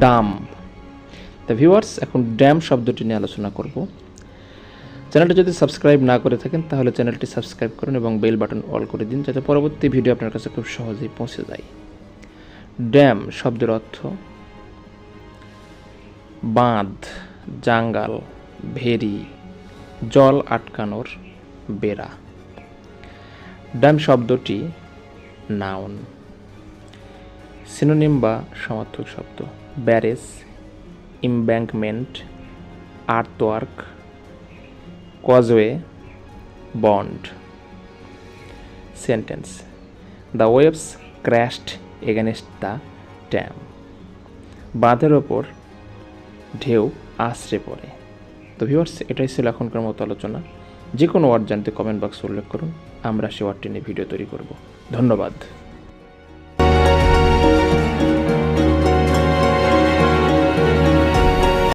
ডাম। তা ভিউয়ার্স, এখন ড্যাম শব্দটি নিয়ে আলোচনা করব। চ্যানেলটি যদি সাবস্ক্রাইব না করে থাকেন তাহলে চ্যানেলটি সাবস্ক্রাইব করুন এবং বেল বাটন অল করে দিন, যাতে পরবর্তী ভিডিও আপনার কাছে খুব সহজেই পৌঁছে যায়। ড্যাম শব্দের অর্থ বাঁধ, জাঙ্গাল, ভেরি, জল আটকানোর বেড়া। ড্যাম শব্দটি নাউন। সিনোনিম বা সমার্থক শব্দ: barrage, embankment, earthwork, causeway, bund. Sentence: the waves crashed against the dam. বাঁধের ওপর ঢেউ আছড়ে পড়ে। তো ভিউয়ার্স, এটাই ছিল এখনকার মতো আলোচনা। যে কোনো ওয়ার্ড জানতে কমেন্ট বক্সে উল্লেখ করুন, আমরা সে ওয়ার্ডটি নিয়ে ভিডিও তৈরি করব। ধন্যবাদ।